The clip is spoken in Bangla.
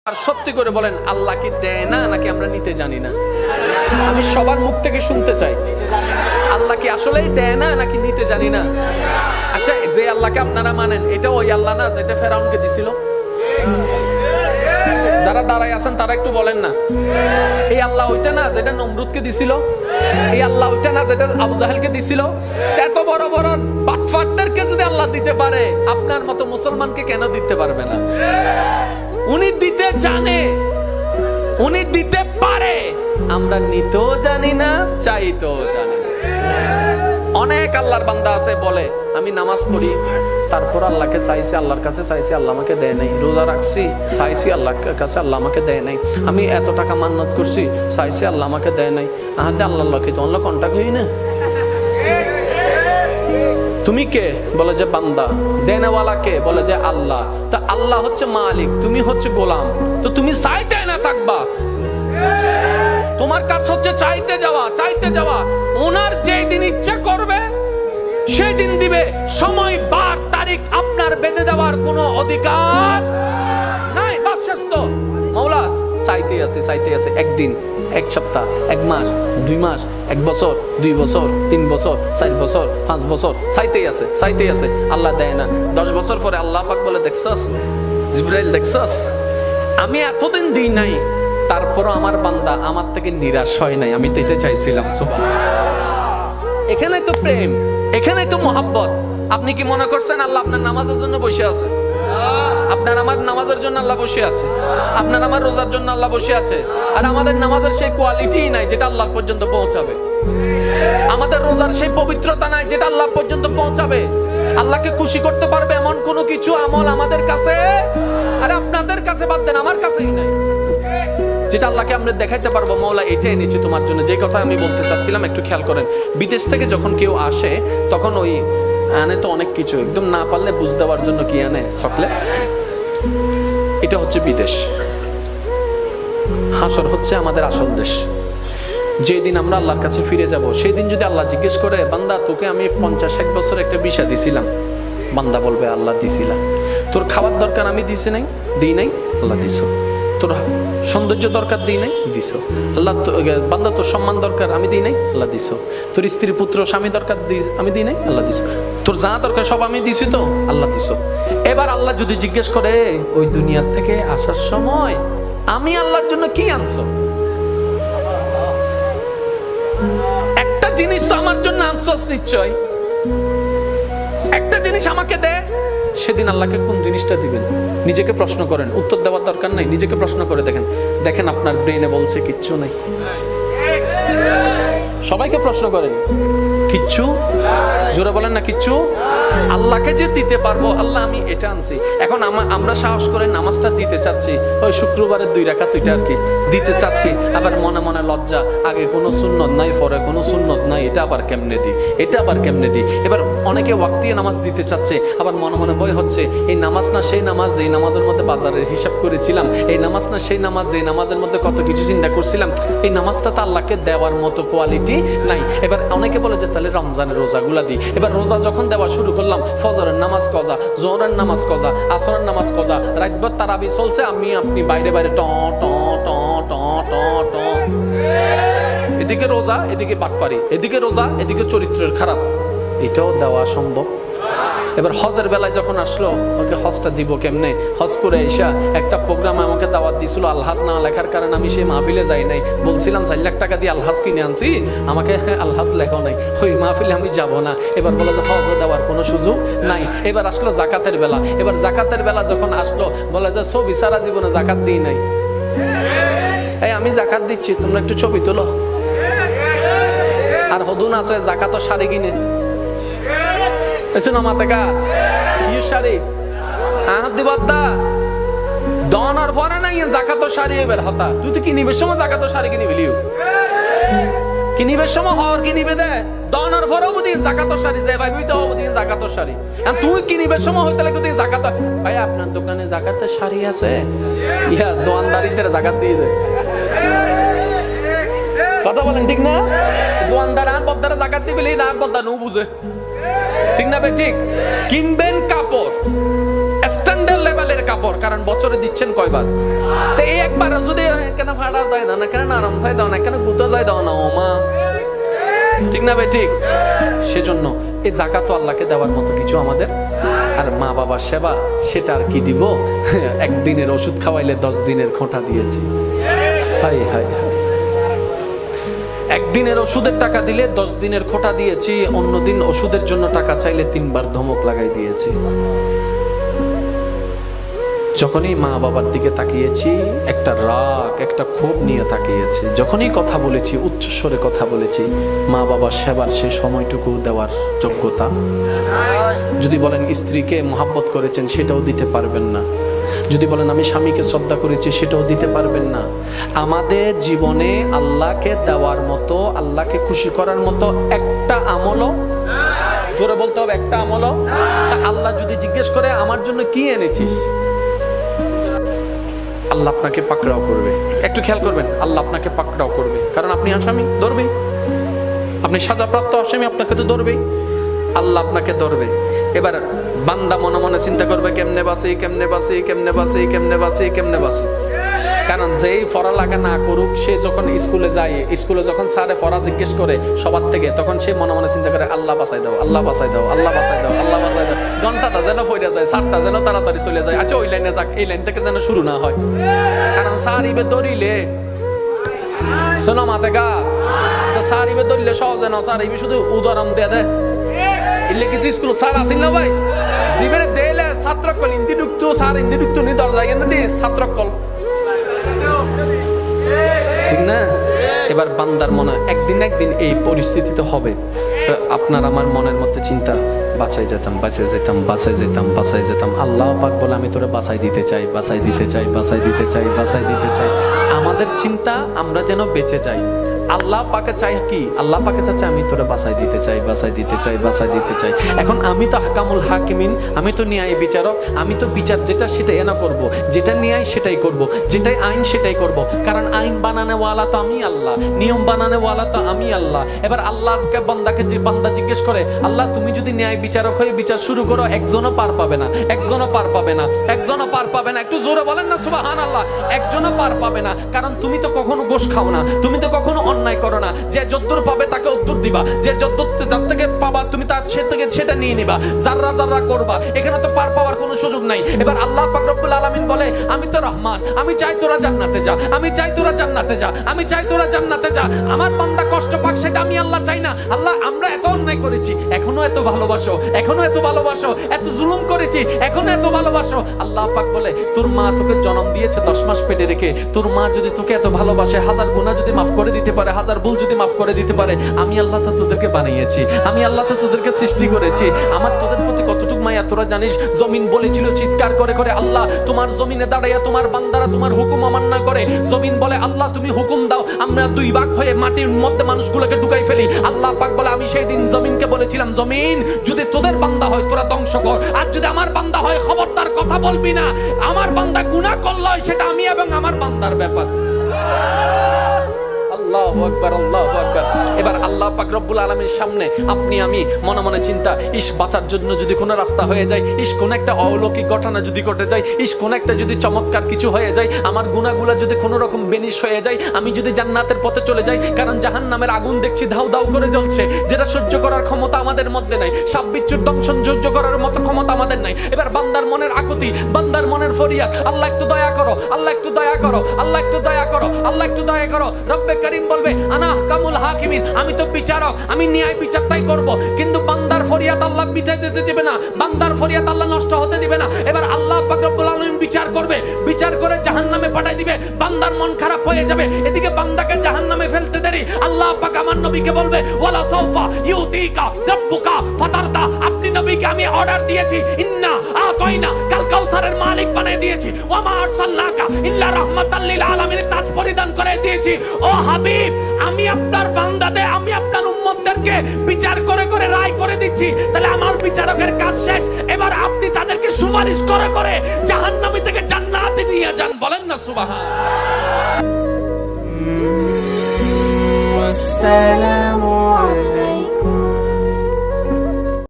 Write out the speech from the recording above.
আর সত্যি করে বলেন, আল্লাহ কি দেয় না নাকি আমরা নিতে জানি না? আমি সবার মুখ থেকে শুনতে চাই, আল্লাহ কি আসলেই দেয় না নাকি নিতে জানি না? আচ্ছা, যে আল্লাহকে আপনারা মানেন, এটা ওই আল্লাহ না যেটা ফেরাউনকে দিছিল? যারা দাঁড়ায় আছেন তারা একটু বলেন না, এই আল্লাহ ওইটা না যেটা নমরুদকে দিছিল? এই আল্লাহ ওইটা না যেটা আবু জাহেলকে দিছিল? এত বড় বড় বাটফাটদেরকে যদি আল্লাহ দিতে পারে, আপনার মতো মুসলমানকে কেন দিতে পারবে না? উনি দিতে জানে, উনি দিতে পারে, আমরা নিতেও জানি না, চাইতেও জানি না। অনেক আল্লাহর বান্দা আছে বলে, আমি নামাজ পড়ি, তারপর আল্লাহকে চাইছি, আল্লাহর কাছে চাইছি, আল্লাহ আমাকে দেয় নাই। রোজা রাখছি, চাইছি আল্লাহর কাছে, আল্লাহ আমাকে দেয় নাই। আমি এত টাকা মান্নত করছি, চাইছি, আল্লাহ আমাকে দেয় নাই। আহাতে আল্লাহর লক্ষ্যে তো আল্লাহ কন্টাক্ট হই না। তুমি কে? বলে যে বান্দা। দেনেওয়ালা কে? বলে যে আল্লাহ। তা আল্লাহ হচ্ছে মালিক, তুমি হচ্ছে গোলাম, তো তুমি চাইতে না থাকবা। তোমার কাজ হচ্ছে চাইতে যাওয়া, চাইতে যাওয়া। ওনার যেই দিন ইচ্ছা করবে সেই দিন দিবে। সময়, বার, তারিখ আপনার বেঁধে দেওয়ার কোনো অধিকার নাই। বাস শেষ তো। মাওলা চাইতে আছে, চাইতে আছে। একদিন, এক সপ্তাহ, এক মাস, 2 মাস, 1 বছর, 2 বছর, 3 বছর, 4 বছর, 5 বছর, চাইতেই আছে, চাইতেই আছে। আল্লাহ দেয় না। 10 বছর পরে আল্লাহ পাক বলে, দেখছস জিবরাইল, দেখছস আমি এতদিন দিই নাই, তারপরও আমার বান্দা আমার থেকে নিরাশ হয় নাই। আমি তো এটা চাইছিলাম। এখানে তো প্রেম, এখানে তো মোহাব্বত। আপনি কি মনে করছেন আল্লাহ আপনার নামাজের জন্য বসে আছে? আপনার আমার নামাজের জন্য আল্লাহ বসে আছে, আপনার আমার রোজার জন্য আল্লাহ বসে আছে। আর আমাদের নামাজের সেই কোয়ালিটি নাই যেটা আল্লাহ পর্যন্ত পৌঁছাবে। আমাদের রোজার সেই পবিত্রতা নাই যেটা আল্লাহ পর্যন্ত পৌঁছাবে। আল্লাহকে খুশি করতে পারবে এমন কোনো কিছু আমল আমাদের কাছে, আরে আপনাদের কাছে বাদ দেন, আমার কাছেই নাই, যেটা আল্লাহকে আমরা দেখাইতে পারবো মওলা এটা এনেছি তোমার জন্য। যে কথা আমি বলতে চাচ্ছিলাম, একটু খেয়াল করেন। বিদেশ থেকে যখন কেউ আসে, তখন ওই আনে তো অনেক কিছু, একদম না পারলে বুঝ দেওয়ার জন্য কি আনে? চকলেট। এটা হচ্ছে বিদেশ। হাসর হচ্ছে আমাদের আসল দেশ। যেদিন আমরা আল্লাহর কাছে ফিরে যাব, সেই দিন যদি আল্লাহ জিজ্ঞেস করে, বান্দা তোকে আমি 50-1 বছর একটা ভিসা দিছিলাম, বান্দা বলবে আল্লাহ দিছিলাম। তোর খাবার দরকার আমি দিছি নাই, দিই নাই, আল্লাহ দিছো। তোর সৌন্দর্য দরকার, দিই নাই, দিছো। আল্লাহ বান্দা তোর সম্মান দরকার, আমি দিই নাই, আল্লাহ দিছো। তোর স্ত্রী, পুত্র, স্বামী দরকার, আমি দিই নাই, আল্লাহ দিছো। তোর যা দরকার সব আমি দিছি, তো আল্লাহ দিছো। এবার আল্লাহ যদি জিজ্ঞেস করে, ওই দুনিয়ার থেকে আসার সময় আমি আল্লাহর জন্য কি আনছো? একটা জিনিস তো আমার জন্য আনছস নিশ্চয়, একটা জিনিস আমাকে দে। সেদিন আল্লাহকে কোন জিনিসটা দিবেন? নিজেকে প্রশ্ন করেন, উত্তর দেওয়ার দরকার নাই, নিজেকে প্রশ্ন করে দেখেন। দেখেন আপনার ব্রেনে বলছে কিচ্ছু নাই। সবাইকে প্রশ্ন করেন, কিচ্ছু? জোরে বলেন না, কিচ্ছু। আল্লাহকে যে দিতে পারবো, আল্লাহ আমি এটা আনছি। এখন আমরা সাহস করে নামাজটা দিতে চাচ্ছি, ওই শুক্রবারের 2 রাকাত ওইটা আর কি দিতে চাচ্ছি। আবার মনে মনে লজ্জা, আগে কোনো সুন্নত নাই, পরে কোনো সুন্নত নাই, এটা আবার কেমনে দিই, এটা আবার কেমনে দিই। এবার অনেকে ওয়াক্তিয়া নামাজ দিতে চাচ্ছে, আবার মনে মনে ভয় হচ্ছে, এই নামাজ না সেই নামাজ যেই নামাজের মধ্যে বাজারের হিসাব করেছিলাম, এই নামাজ না সেই নামাজ যেই নামাজের মধ্যে কত কিছু চিন্তা করছিলাম, এই নামাজটা তো আল্লাহকে দেওয়ার মতো কোয়ালিটি নাই। এবার অনেকে বলে যে তাহলে রমজানের রোজাগুলা দিই। এবার রোজা যখন দেওয়া শুরু করলাম, ফজরের নামাজ কজা, জোহরের নামাজ কজা, আসরের নামাজ কজা, রাতভর তারাবি চলছে, আপনি বাইরে বাইরে ট ট ট ট ট ট। এদিকে রোজা, এদিকে বাটপারি, এদিকে রোজা, এদিকে চরিত্রের খারাপ। এটাও দেওয়া সম্ভব? এবার হজের বেলায় যখন আসলো, ওকে হজটা দিব কেমনে? হজ করে এসা একটা প্রোগ্রামে আমাকে দাওয়াত দিছিল, আলহাজ না লেখার কারণে আমি সেই মাহফিলে যাই নাই। বলছিলাম 4 লাখ টাকা দিয়ে আলহাজ কিনে আনছি, আমাকে আলহাজ লেখা নাই, ওই মাহফিলে আমি যাব না। এবার বলে যে হজ দেওয়ার কোনো সুযোগ নাই। এবার আসলো জাকাতের বেলা, এবার জাকাতের বেলা যখন আসলো, বলে যে ছবি সারা জীবনে জাকাত দিই নাই। এই আমি জাকাত দিচ্ছি, তোমরা একটু ছবি তোলো। আর হদুন আছে জাকাত শাড়ি কিনে কিনিবের সময় জাকাত শাড়ি কিনি ফেলিও, কিনিবের সময় হর কিনিবে দে দনার ভরও বুদিন জাকাত শাড়ি যায় ভাই, বুঝতে হবে দিন জাকাত শাড়ি। তুই কিনিবের সময় হইতে লাগে তুই জাকাত, ভাই আপনার দোকানে জাকাতের শাড়ি আছে, ইয়া দোয়ানদারিদের জাকাত দিয়ে দেয়। কথা বলেন ঠিক না? দোয়ানদার আর বদ্দারা জাকাত দিবে, না বদ্দা নো বুঝে, ঠিক না ভাই? ঠিক। কিনবেন কাপড়, স্ট্যান্ডার্ড লেভেলের কাপড়, কারণ বছরে দিচ্ছেন কয়বার? তো এই একবার যদি কেন ফাটা যায় না, কেন আরাম চাই দাও না, কেন গুতো যায় দাও না, ও মা, ঠিক না ভাই? ঠিক। সেজন্য এই যাকাত তো আল্লাহকে দেওয়ার মতো কিছু আমাদের। আর মা বাবার সেবা, সেটা আর কি দিব? একদিনের ওষুধ খাওয়াইলে 10 দিনের খোঁটা দিয়েছি। High high high. একদিনের ওষুধের টাকা দিলে 10 দিনের খোঁটা দিয়েছি, অন্যদিন ওষুধের জন্য টাকা চাইলে 3 বার ধমক লাগাই দিয়েছি। যখনই মা বাবার দিকে তাকিয়েছি, একটা রাগ, একটা ক্ষোভ নিয়ে তাকিয়েছি। যখনই কথা বলেছি, উচ্চস্বরে কথা বলেছি, মা বাবার সেবার সেই সময়টুকু দেওয়ার যোগ্যতা। যদি বলেন স্ত্রীকে মহাব্বত করেছেন, সেটাও দিতে পারবেন না। যদি বলেন আমি স্বামীকে শ্রদ্ধা করেছি, সেটাও দিতে পারবেন না। আমাদের জীবনে আল্লাহকে দেওয়ার মতো, আল্লাহকে খুশি করার মতো একটা আমলও, জোরে বলতে হবে, একটা আমলও। আল্লাহ যদি জিজ্ঞেস করে আমার জন্য কি এনেছিস, আল্লাহ আপনাকে পাকড়াও করবে। একটু খেয়াল করবেন, আল্লাহ আপনাকে পাকড়াও করবে, কারণ আপনি আসামি, ধরবে। আপনি সাজাপ্রাপ্ত আসামি, আপনাকে তো ধরবেই। আল্লাহ আপনাকে ধরবে। এবার বান্দা মনে মনে চিন্তা করবে, কেমনে বাসি, কেমনে বাসি, কেমনে বাসি, কেমনে বাসি, কেমনে বাসি। কারণ যেই পড়ালেখা না করুক, সে যখন স্কুলে যায়, স্কুলে যখন স্যারে পড়া জিজ্ঞেস করে সবার থেকে, তখন সে মনে মনে চিন্তা করে, আল্লাহ বাঁচাই দাও, আল্লাহ বাঁচাই দাও, আল্লাহ বাঁচাই দাও, আল্লাহ বাঁচাই দাও। ঘন্টাটা যেন পড়ে যায়, স্যারটা যেন তাড়াতাড়ি চলে যায়। আচ্ছা, ওই লাইনে যাক, এই লাইন থেকে যেন শুরু না হয়। কারণ স্যার ইবে দরিলে শোনো মাতে গা, স্যার ইবে দরিলে সহজে না, স্যার ইবে শুধু উদাহরণ দিয়ে দেয়। ইলে কিছু স্কুল স্যার আসিল না ভাই, জীবনে দেলে ছাত্র কল হিন্দি ঢুকতো, স্যার হিন্দি ঢুকতো নি, দরজা এনে দিয়ে ছাত্র কল, ঠিক না? এবার বান্দার মনে একদিন না একদিন এই পরিস্থিতিতে হবে। আপনার আমার মনের মধ্যে চিন্তা, বাঁচাই যেতাম, বাঁচাই যেতাম, বাঁচাই যেতাম, বাঁচাই যেতাম। আল্লাহ পাক বলে, আমি তোরে বাঁচাই দিতে চাই, বাঁচাই দিতে চাই, বাঁচাই দিতে চাই, বাঁচাই দিতে চাই। আমাদের চিন্তা আমরা যেন বেঁচে যাই। আল্লাহ পাকে চাই কি? আল্লাহ পাকে চাচ্ছে আমি তোরে বাঁচাই দিতে চাই, বাঁচাই দিতে চাই, বাঁচাই দিতে চাই। এখন আমি তো হাকামুল হাকিমিন, আমি তো ন্যায় বিচারক। আমি তো বিচার যেটা সেটাই না করব, যেটা ন্যায় সেটাই করব, যেটাই আইন সেটাই করব। কারণ আইন বানানে ওয়ালা তো আমি আল্লাহ, নিয়ম বানানে ওয়ালা তো আমি আল্লাহ। এবার আল্লাহকে বান্দাকে, যে বান্দা জিজ্ঞেস করে, আল্লাহ তুমি যদি ন্যায় বিচারক হয়ে বিচার শুরু করো, একজনও পার পাবে না, একজনও পার পাবে না, একজনও পার পাবে না। একটু জোরে বলেন না সুবহানাল্লাহ। একজনও পার পাবে না, কারণ তুমি তো কখনো ঘুষ খাও না, তুমি তো কখনো অন্যায় করো না। যে যদ্দূর পাবে তাকে উত্তর দিবা, যে যদ্দূর যার থেকে পাবা তুমি তার থেকে সেটা নিয়ে নিবা, যাররা যাররা করবা। এখানে তো পার পাওয়ার কোনো সুযোগ নাই। এবার আল্লাহ পাক রব্বুল আলামিন বলে, আমি তো রহমান, আমি চাই তোরা জান্নাতে যা, আমি চাই তোরা জান্নাতে যা, আমি চাই তোরা জান্নাতে যা। আমার বান্দা কষ্ট পাক, সেটা আমি আল্লাহ চাই না। আল্লাহ আমরা এত অন্যায় করেছি, এখনো এত ভালোবাসো, এখনো এত ভালোবাসো, এত জুলুম করেছি, এখনো এত ভালোবাসো। আল্লাহ পাক বলে, তোর মা তোকে জন্ম দিয়েছে 10 মাস পেটে রেখে, তোর মা যদি তোকে এত ভালোবাসে, 1000 গুনাহ যদি মাফ করে দিতে পারে, 1000 ভুল যদি মাফ করে দিতে পারে, আমি আল্লাহ তো তোদেরকে বানিয়েছি, আমি আল্লাহ তো তোদেরকে সৃষ্টি করেছি। আমার তোদের প্রতি কতটুকু মায়া তোরা জানিস? জমিন বলেছিল চিৎকার করে করে, আল্লাহ তোমার জমিনে দাঁড়াইয়া তোমার বান্দারা তোমার হুকুম অমান্য করে। জমিন বলে, আল্লাহ তুমি হুকুম দাও, আমরা 2 ভাগ হয়ে মাটির মধ্যে মানুষগুলোকে ঢুকাই ফেলি। আল্লাহ পাক বলে, আমি সেই দিন জমিনকে বলেছিলাম, জমিন যদি তোদের বান্দা হয় তোরা ধ্বংস কর, আর যদি আমার বান্দা হয় খবরদার কথা বলবি না। আমার বান্দা গুনাহ করলো, সেটা আমি এবং আমার বান্দার ব্যাপার। আল্লাহু আকবার, আল্লাহু আকবার। এবার আল্লাহ পাক রব্বুল আলামিনের সামনে আপনি আমি মনে মনে চিন্তা, ইস বাঁচার জন্য যদি কোনো রাস্তা হয়ে যায়, ইস কোন একটা অলৌকিক ঘটনা যদি ঘটে যায়, ইস কোন একটা যদি চমৎকার কিছু হয়ে যায়, আমার গুনাহগুলো যদি কোনো রকম বেনিশ হয়ে যায়, আমি যদি জান্নাতের পথে চলে যাই। কারণ জাহান্নামের আগুন দেখছি ধাউ ধাউ করে জ্বলছে, যেটা সহ্য করার ক্ষমতা আমাদের মধ্যে নাই। সাপ বিচ্ছুর দংশন সহ্য করার মতো ক্ষমতা আমাদের নাই। এবার বান্দার মনের আকুতি, বান্দার মনের ফরিয়াদ, আল্লাহ একটু দয়া করো, আল্লাহ একটু দয়া করো, আল্লাহ একটু দয়া করো, আল্লাহ একটু দয়া করো। রব্বে কারীম বলবে, আনা কামুল হাকিমিন, আমি তো বিচারক, আমি ন্যায় বিচারটাই করব। কিন্তু বান্দার ফরিয়াদ আল্লাহ মিটাই দিতে দিবে না, বান্দার ফরিয়াদ আল্লাহ নষ্ট হতে দিবে না। এবার আল্লাহ পাক রব্বুল আলামিন বিচার করবে, বিচার করে জাহান্নামে পাঠাই দিবে। বান্দার মন খারাপ হয়ে যাবে, এদিকে বান্দাকে জাহান্নামে ফেলতে দেরি। আল্লাহ পাক আমার নবীকে বলবে, ওয়ালা সাউফা ইউতিকা রাব্বুকা ফাতারদা, আপনি নবীকে আমি অর্ডার দিয়েছি, ইন্না আতাইনা কাল কাউসারের মালিক বানিয়ে দিয়েছি, ওয়া মা আরসালনাকা ইল্লা রাহমাতাল লিল আলামিন তাজ পরিধান করে দিয়েছি। ও হাবিব, আমি আপনার বান্দাদের, আমি আপনার উম্মতদেরকে বিচার করে করে রায় করে দিচ্ছি। তাহলে আমার বিচারকের কাজ শেষ, এবার আপনি তাদেরকে সুপারিশ করে করে জাহান্নামী থেকে জান্নাতে নিয়ে যান। বলেন না সুবহান।